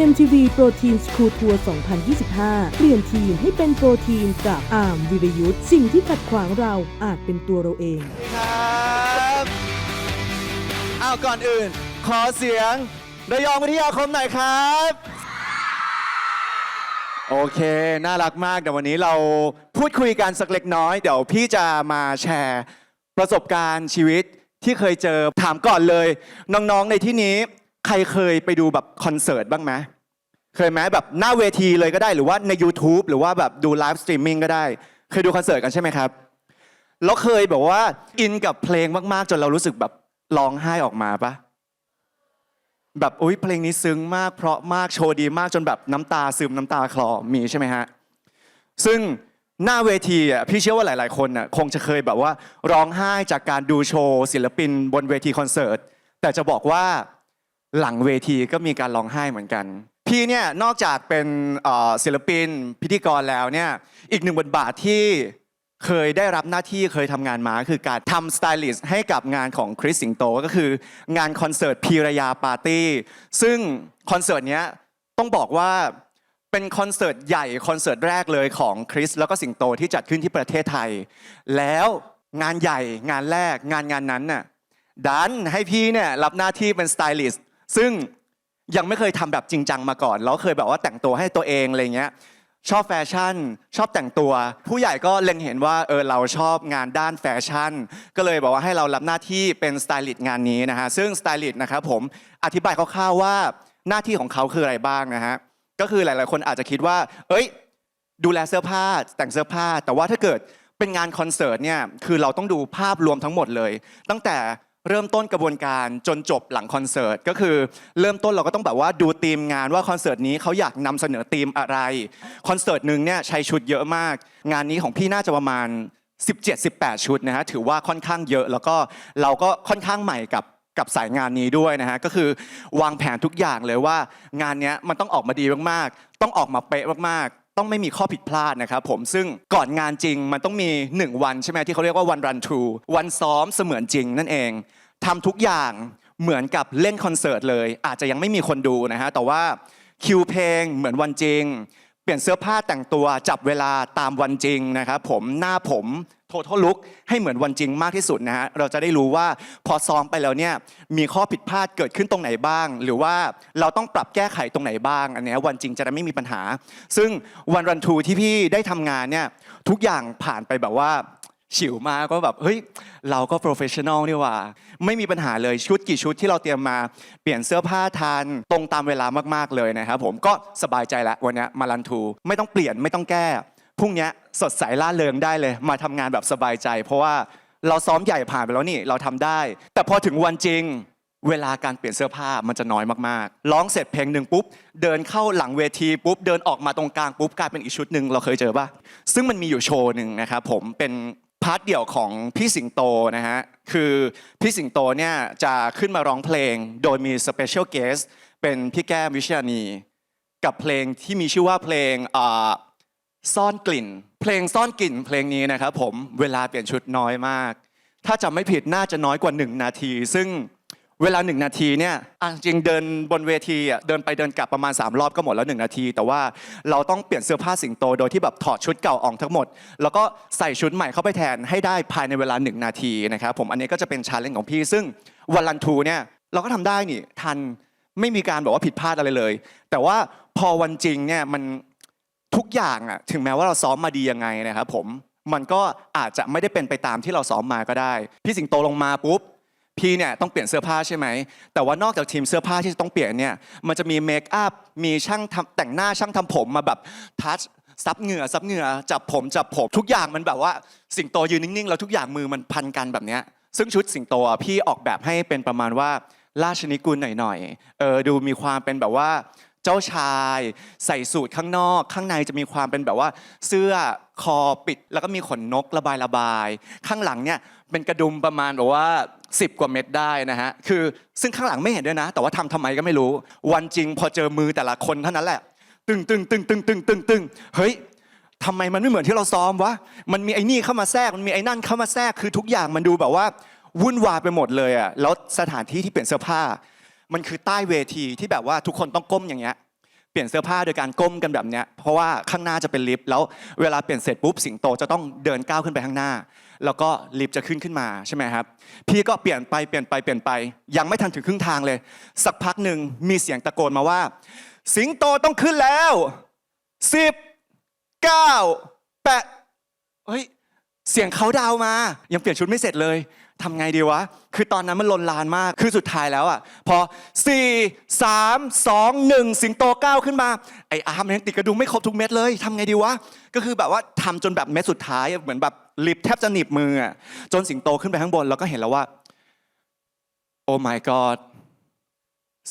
MTV Protein School Tour 2025 เปลี่ยนทีมให้เป็นโปรทีนกับอาร์มวิรยุทธ์สิ่งที่ขัดขวางเราอาจเป็นตัวเราเอง ครับก่อนอื่นขอเสียงระยองวิทยาคมหน่อยครับ โอเคน่ารักมากเดี๋ยววันนี้เราพูดคุยกันสักเล็กน้อยเดี๋ยวพี่จะมาแชร์ประสบการณ์ชีวิตที่เคยเจอถามก่อนเลยน้องๆในที่นี้ใครเคยไปดูแบบคอนเสิร์ตบ้างไหมเคยไหมแบบหน้าเวทีเลยก็ได้หรือว่าใน YouTube หรือว่าแบบดูไลฟ์สตรีมมิ่งก็ได้เคยดูคอนเสิร์ตกันใช่ไหมครับแล้วเคยแบบว่าอินกับเพลงมากๆจนเรารู้สึกแบบร้องไห้ออกมาปะแบบอุ๊ยเพลงนี้ซึ้งมากเพราะมากโชว์ดีมากจนแบบน้ำตาซึมน้ำตาคลอมีใช่ไหมฮะซึ่งหน้าเวทีพี่เชื่อว่าหลายๆคนคงจะเคยแบบว่าร้องไห้จากการดูโชว์ศิลปินบนเวทีคอนเสิร์ตแต่จะบอกว่าหลังเวทีก็มีการร้องไห้เหมือนกันพี่เนี่ยนอกจากเป็นศิลปินพิธีกรแล้วเนี่ยอีกหนึ่งบทบาทที่เคยได้รับหน้าที่เคยทำงานมาคือการทำสไตลิสต์ให้กับงานของคริสสิงโตก็คืองานคอนเสิร์ตพีรยาปาร์ตี้ซึ่งคอนเสิร์ตนี้ต้องบอกว่าเป็นคอนเสิร์ตใหญ่คอนเสิร์ตแรกเลยของคริสแล้วก็สิงโตที่จัดขึ้นที่ประเทศไทยแล้วงานใหญ่งานแรกงานนั้นน่ะดันให้พี่เนี่ยรับหน้าที่เป็นสไตลิสต์ซึ่งยังไม่เคยทำแบบจริงจังมาก่อนแล้วเคยแบบว่าแต่งตัวให้ตัวเองอะไรเงี้ยชอบแฟชั่นชอบแต่งตัวผู้ใหญ่ก็เล็งเห็นว่าเราชอบงานด้านแฟชั่นก็เลยบอกว่าให้เรารับหน้าที่เป็นสไตลิสต์งานนี้นะฮะซึ่งสไตลิสต์นะครับผมอธิบายคร่าวๆว่าหน้าที่ของเขาคืออะไรบ้างนะฮะก็คือหลายๆคนอาจจะคิดว่าดูแลเสื้อผ้าแต่งเสื้อผ้าแต่ว่าถ้าเกิดเป็นงานคอนเสิร์ตเนี่ยคือเราต้องดูภาพรวมทั้งหมดเลยตั้งแต่เริ่มต้นกระบวนการจนจบหลังคอนเสิร์ตก็คือเริ่มต้นเราก็ต้องแบบว่าดูธีมงานว่าคอนเสิร์ตนี้เขาอยากนำเสนอธีมอะไรคอนเสิร์ตหนึ่งเนี่ยใช้ชุดเยอะมากงานนี้ของพี่น่าจะประมาณ17-18 ชุดนะฮะถือว่าค่อนข้างเยอะแล้วก็เราก็ค่อนข้างใหม่กับสายงานนี้ด้วยนะฮะก็คือวางแผนทุกอย่างเลยว่างานนี้มันต้องออกมาดีมากๆต้องออกมาเป๊ะมากๆต้องไม่มีข้อผิดพลาดนะครับผมซึ่งก่อนงานจริงมันต้องมี1วันใช่ไหมที่เขาเรียกว่าวันรันทรูวันซ้อมเสมือนจริงนั่นเองทำทุกอย่างเหมือนกับเล่นคอนเสิร์ตเลยอาจจะยังไม่มีคนดูนะฮะแต่ว่าคิวเพลงเหมือนวันจริงเปลี่ยนเสื้อผ้าแต่งตัวจับเวลาตามวันจริงนะครับผมหน้าผมtotal look ให้เหมือนวันจริงมากที่สุดนะฮะเราจะได้รู้ว่าพอซ้อมไปแล้วเนี่ยมีข้อผิดพลาดเกิดขึ้นตรงไหนบ้างหรือว่าเราต้องปรับแก้ไขตรงไหนบ้างอันนี้วันจริงจะได้ไม่มีปัญหาซึ่งวันรันทรูที่พี่ได้ทำงานเนี่ยทุกอย่างผ่านไปแบบว่าฉิวมากก็แบบเฮ้ยเราก็โปรเฟชชั่นอลนี่หว่าไม่มีปัญหาเลยชุดกี่ชุดที่เราเตรียมมาเปลี่ยนเสื้อผ้าทันตรงตามเวลามากๆเลยนะครับผมก็สบายใจแล้ววันนี้มารันทรูไม่ต้องเปลี่ยนไม่ต้องแก้พรุ่งนี้สดใสล่าเริงได้เลยมาทำงานแบบสบายใจเพราะว่าเราซ้อมใหญ่ผ่านไปแล้วนี่เราทำได้แต่พอถึงวันจริงเวลาการเปลี่ยนเสื้อผ้ามันจะน้อยมากๆร้องเสร็จเพลงหนึ่งปุ๊บเดินเข้าหลังเวทีปุ๊บเดินออกมาตรงกลางปุ๊บกลายเป็นอีกชุดหนึ่งเราเคยเจอป่ะซึ่งมันมีอยู่โชว์หนึ่งนะครับผมเป็นพาร์ทเดี่ยวของพี่สิงโตนะฮะคือพี่สิงโตเนี่ยจะขึ้นมาร้องเพลงโดยมีสเปเชียลเกสเป็นพี่แก้มวิชญานีกับเพลงที่มีชื่อว่าเพลงซ่อนกลิ่นเพลงซ่อนกลิ่นเพลงนี้นะครับผมเวลาเปลี่ยนชุดน้อยมากถ้าจำไม่ผิดน่าจะน้อยกว่า1นาทีซึ่งเวลา1นาทีเนี่ยจริงเดินบนเวทีเดินไปเดินกลับประมาณ3รอบก็หมดแล้ว1นาทีแต่ว่าเราต้องเปลี่ยนเสื้อผ้าสิงโตโดยที่แบบถอดชุดเก่าออกทั้งหมดแล้วก็ใส่ชุดใหม่เข้าไปแทนให้ได้ภายในเวลา1นาทีนะครับผมอันนี้ก็จะเป็นชาเลนจ์ของพี่ซึ่งวันรันทรูเนี่ยเราก็ทำได้นี่ทันไม่มีการบอกว่าผิดพลาดอะไรเลยแต่ว่าพอวันจริงเนี่ยมันทุกอย่างถึงแม้ว่าเราซ้อมมาดียังไงนะครับผมมันก็อาจจะไม่ได้เป็นไปตามที่เราซ้อมมาก็ได้พี่สิงโตลงมาปุ๊บพี่เนี่ยต้องเปลี่ยนเสื้อผ้าใช่ไหมแต่ว่านอกจากทีมเสื้อผ้าที่ต้องเปลี่ยนเนี่ยมันจะมีเมคอัพมีช่างแต่งหน้าช่างทำผมมาแบบทัชซับเหงื่อจับผมทุกอย่างมันแบบว่าสิงโตยืนนิ่งๆแล้วทุกอย่างมือมันพันกันแบบเนี้ยซึ่งชุดสิงโตพี่ออกแบบให้เป็นประมาณว่าราชนิกูลหน่อยๆดูมีความเป็นแบบว่าเจ้าชายใส่สูทข้างนอกข้างในจะมีความเป็นแบบว่าเสื้อคอปิดแล้วก็มีขนนกระบายข้างหลังเนี่ยเป็นกระดุมประมาณแบบว่า10 กว่าเม็ดได้นะฮะคือซึ่งข้างหลังไม่เห็นด้วยนะแต่ว่าทำไมก็ไม่รู้วันจริงพอเจอมือแต่ละคนเท่านั้นแหละตึงเฮ้ยทำไมมันไม่เหมือนที่เราซ้อมวะมันมีไอ้นี่เข้ามาแทรกมันมีไอ้นั่นเข้ามาแทรกคือทุกอย่างมันดูแบบว่าวุ่นวายไปหมดเลยแล้วสถานที่ที่เปลี่ยนเสื้อผ้ามันคือใต้เวทีที่แบบว่าทุกคนต้องก้มอย่างเงี้ย เปลี่ยนเสื้อผ้าโดยการก้มกันแบบเนี้ยเพราะว่าข้างหน้าจะเป็นลิฟต์แล้วเวลาเปลี่ยนเสร็จปุ๊บสิงโตจะต้องเดินก้าวขึ้นไปข้างหน้าแล้วก็ลิฟต์จะขึ้นมาใช่ไหมครับพี่ก็เปลี่ยนไปยังไม่ทันถึงครึ่งทางเลยสักพักหนึ่งมีเสียงตะโกนมาว่าสิงโตต้องขึ้นแล้ว10 9 8เฮ้ยเสียงเขาดาวมายังเปลี่ยนชุดไม่เสร็จเลยทำไงดีวะคือตอนนั้นมันลนลานมากคือสุดท้ายแล้วอ่ะพอ4 3 2 1สิงโตก้าวขึ้นมาไอ้อาร์มยังติดกระดุมไม่ครบทุกเม็ดเลยทำไงดีวะก็คือแบบว่าทำจนแบบเม็ดสุดท้ายเหมือนแบบลิฟต์แทบจะหนีบมืออ่ะจนสิงโตขึ้นไปข้างบนแล้วก็เห็นแล้วว่าโอ้ my god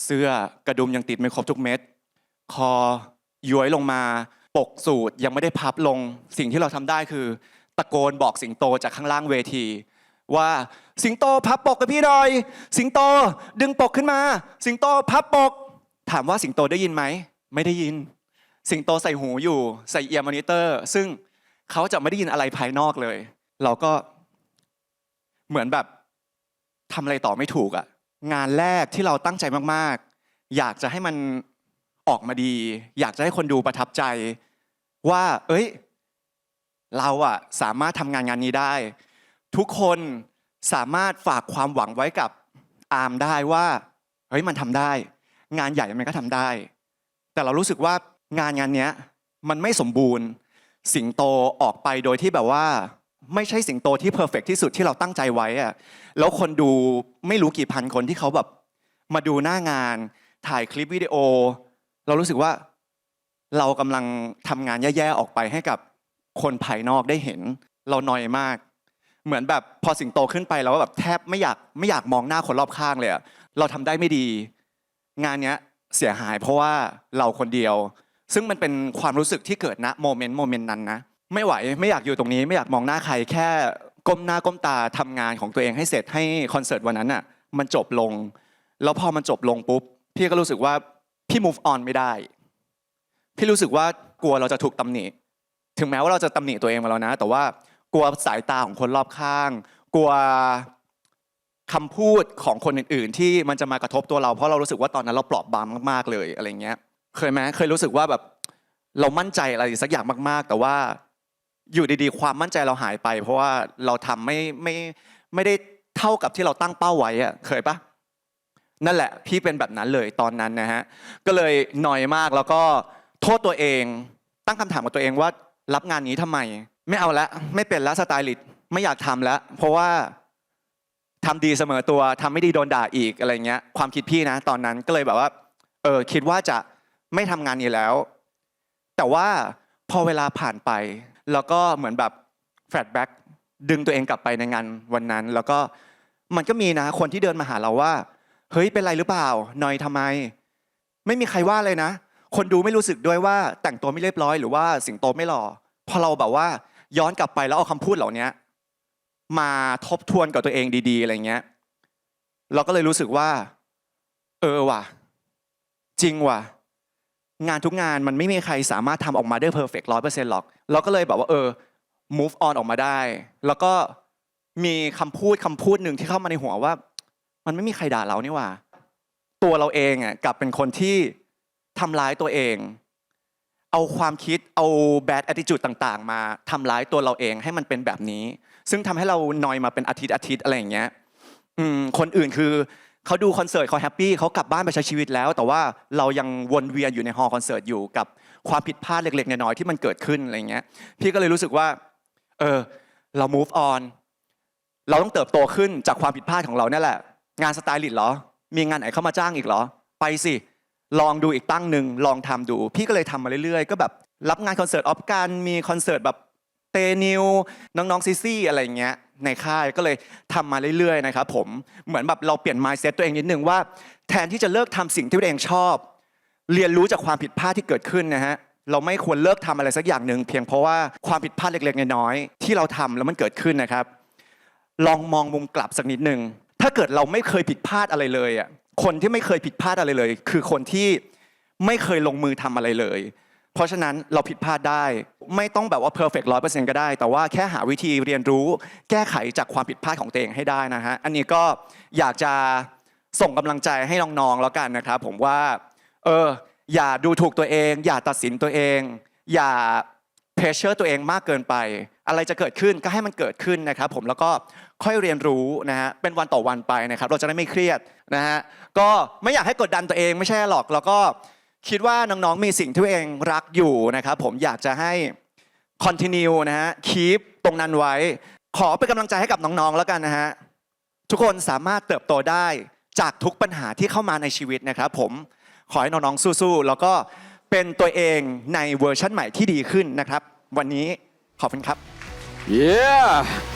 เสื้อกระดุมยังติดไม่ครบทุกเม็ดคอย้วยลงมาปกสูทยังไม่ได้พับลงสิ่งที่เราทำได้คือตะโกนบอกสิงโตจากข้างล่างเวทีว่าสิงโตพับปกกับพี่หน่อยสิงโตดึงปกขึ้นมาสิงโตพับปกถามว่าสิงโตได้ยินไหมไม่ได้ยินสิงโตใส่หูอยู่ใส่เอียร์มอนิเตอร์ซึ่งเขาจะไม่ได้ยินอะไรภายนอกเลยเราก็เหมือนแบบทำอะไรต่อไม่ถูกอ่ะงานแรกที่เราตั้งใจมากๆอยากจะให้มันออกมาดีอยากจะให้คนดูประทับใจว่าเอ้ยเราอะสามารถทำงานนี้ได้ทุกคนสามารถฝากความหวังไว้กับอาร์มได้ว่าเฮ้ยมันทำได้งานใหญ่มันก็ทำได้แต่เรารู้สึกว่างานนี้มันไม่สมบูรณ์สิงโตออกไปโดยที่แบบว่าไม่ใช่สิงโตที่เพอร์เฟกที่สุดที่เราตั้งใจไว้อะแล้วคนดูไม่รู้กี่พันคนที่เขาแบบมาดูหน้างานถ่ายคลิปวิดีโอเรารู้สึกว่าเรากำลังทำงานแย่ๆออกไปให้กับคนภายนอกได้เห็นเรานอยมากเหมือนแบบพอสิงโตขึ้นไปแล้วแบบแทบไม่อยากมองหน้าคนรอบข้างเลยอะเราทำได้ไม่ดีงานเนี้ยเสียหายเพราะว่าเราคนเดียวซึ่งมันเป็นความรู้สึกที่เกิดณโมเมนต์นั้นนะไม่ไหวไม่อยากอยู่ตรงนี้ไม่อยากมองหน้าใครแค่ก้มหน้าก้มตาทำงานของตัวเองให้เสร็จให้คอนเสิร์ตวันนั้นอะมันจบลงแล้วพอมันจบลงปุ๊บพี่ก็รู้สึกว่าพี่ move on ไม่ได้พี่รู้สึกว่ากลัวเราจะถูกตำหนิถึงแม้ว่าเราจะตำหนิตัวเองมาแล้วนะแต่ว่ากลัวสายตาของคนรอบข้างกลัวคำพูดของคนอื่นๆที่มันจะมากระทบตัวเราเพราะเรารู้สึกว่าตอนนั้นเราเปราะบางมากๆเลยอะไรเงี้ยเคยไหมเคยรู้สึกว่าแบบเรามั่นใจอะไรสักอย่างมากๆแต่ว่าอยู่ดีๆความมั่นใจเราหายไปเพราะว่าเราทำไม่ได้เท่ากับที่เราตั้งเป้าไว้อะเคยปะนั่นแหละพี่เป็นแบบนั้นเลยตอนนั้นนะฮะก็เลยหน่อยมากแล้วก็โทษตัวเองตั้งคำถามกับตัวเองว่ารับงานนี้ทำไมไม่เอาละไม่เป็นละสไตลิสต์ไม่อยากทำแล้วเพราะว่าทำดีเสมอตัวทำไม่ดีโดนด่าอีกอะไรเงี้ยความคิดพี่นะตอนนั้นก็เลยแบบว่าคิดว่าจะไม่ทำงานนี้แล้วแต่ว่าพอเวลาผ่านไปแล้วก็เหมือนแบบแฟลชแบ็กดึงตัวเองกลับไปในงานวันนั้นแล้วก็มันก็มีนะคนที่เดินมาหาเราว่าเฮ้ยเป็นไรหรือเปล่าหน่อยทำไมไม่มีใครว่าเลยนะคนดูไม่รู้สึกด้วยว่าแต่งตัวไม่เรียบร้อยหรือว่าสิงโตไม่หล่อพอเราแบบว่าย้อนกลับไปแล้วเอาคำพูดเหล่านี้มาทบทวนกับตัวเองดีๆอะไรเงี้ยเราก็เลยรู้สึกว่าว่ะจริงว่ะงานทุกงานมันไม่มีใครสามารถทำออกมาได้เพอร์เฟกต์100%หรอกเราก็เลยแบบว่าmove on ออกมาได้แล้วก็มีคำพูดหนึ่งที่เข้ามาในหัวว่ามันไม่มีใครด่าเรานี่หว่าตัวเราเองอ่ะกลับเป็นคนที่ทำร้ายตัวเองเอาความคิดเอา bad attitude ต่างๆมาทำร้ายตัวเราเองให้มันเป็นแบบนี้ซึ่งทำให้เรานอยมาเป็นอาทิตย์อะไรอย่างเงี้ยคนอื่นคือเขาดูคอนเสิร์ตเขาแฮปปี้เขากลับบ้านไปใช้ชีวิตแล้วแต่ว่าเรายังวนเวียนอยู่ในฮอลล์คอนเสิร์ตอยู่กับความผิดพลาดเล็กๆน้อยๆที่มันเกิดขึ้นอะไรเงี้ยพี่ก็เลยรู้สึกว่าเรา move on เราต้องเติบโตขึ้นจากความผิดพลาดของเราเนี่ยแหละงานสไตลิสต์เหรอมีงานไหนเข้ามาจ้างอีกเหรอไปสิลองดูอีกตั้งหนึ่งลองทำดูพี่ก็เลยทำมาเรื่อยๆก็แบบรับงานคอนเสิร์ตออฟกันมีคอนเสิร์ตแบบเตนิวน้องๆซิซี่อะไรเงี้ยในค่ายก็เลยทำมาเรื่อยๆนะครับผมเหมือนแบบเราเปลี่ยน mindset ตัวเองนิดนึงว่าแทนที่จะเลิกทำสิ่งที่ตัวเองชอบเรียนรู้จากความผิดพลาดที่เกิดขึ้นนะฮะเราไม่ควรเลิกทำอะไรสักอย่างหนึ่งเพียงเพราะว่าความผิดพลาดเล็กๆน้อยๆที่เราทำแล้วมันเกิดขึ้นนะครับลองมองมุมกลับสักนิดนึงถ้าเกิดเราไม่เคยผิดพลาดอะไรเลยอ่ะคนที่ไม่เคยผิดพลาดอะไรเลยคือคนที่ไม่เคยลงมือทำอะไรเลยเพราะฉะนั้นเราผิดพลาดได้ไม่ต้องแบบว่า perfect 100% ก็ได้แต่ว่าแค่หาวิธีเรียนรู้แก้ไขจากความผิดพลาดของตัวเองให้ได้นะฮะอันนี้ก็อยากจะส่งกำลังใจให้น้องๆแล้วกันนะครับผมว่า อย่าดูถูกตัวเอง อย่าตัดสินตัวเอง อย่าเพรสเชอร์ตัวเองมากเกินไป อะไรจะเกิดขึ้นก็ให้มันเกิดขึ้นนะครับผมแล้วก็ค่อยเรียนรู้นะฮะเป็นวันต่อวันไปนะครับเราจะได้ไม่เครียดนะฮะก็ไม่อยากให้กดดันตัวเองไม่ใช่หรอกแล้วก็คิดว่าน้องๆมีสิ่งที่ตัวเองรักอยู่นะครับผมอยากจะให้ continue นะฮะ keep ตรงนั้นไว้ขอเป็นกำลังใจให้กับน้องๆแล้วกันนะฮะทุกคนสามารถเติบโตได้จากทุกปัญหาที่เข้ามาในชีวิตนะครับผมขอให้น้องๆสู้ๆแล้วก็เป็นตัวเองในเวอร์ชันใหม่ที่ดีขึ้นนะครับวันนี้ขอบคุณครับ Yeah